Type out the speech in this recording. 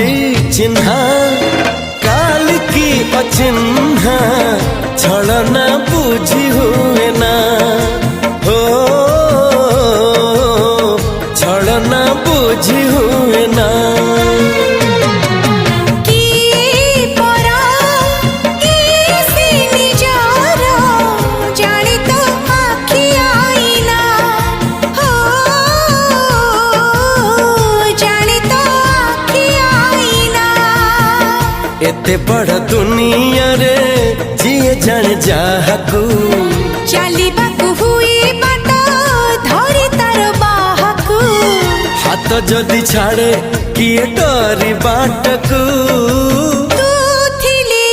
आजी चिन्हा काल की अचिन्हा छलना बुझी हुए ना हो छलना बुझी हुए ना एते बड़ दुनिया रे जिए जान जाहकू चलिबाकू हुई बाट धरी तार बाहकू हाथ जदि छाड़े किए डरी बाटकू तू थिली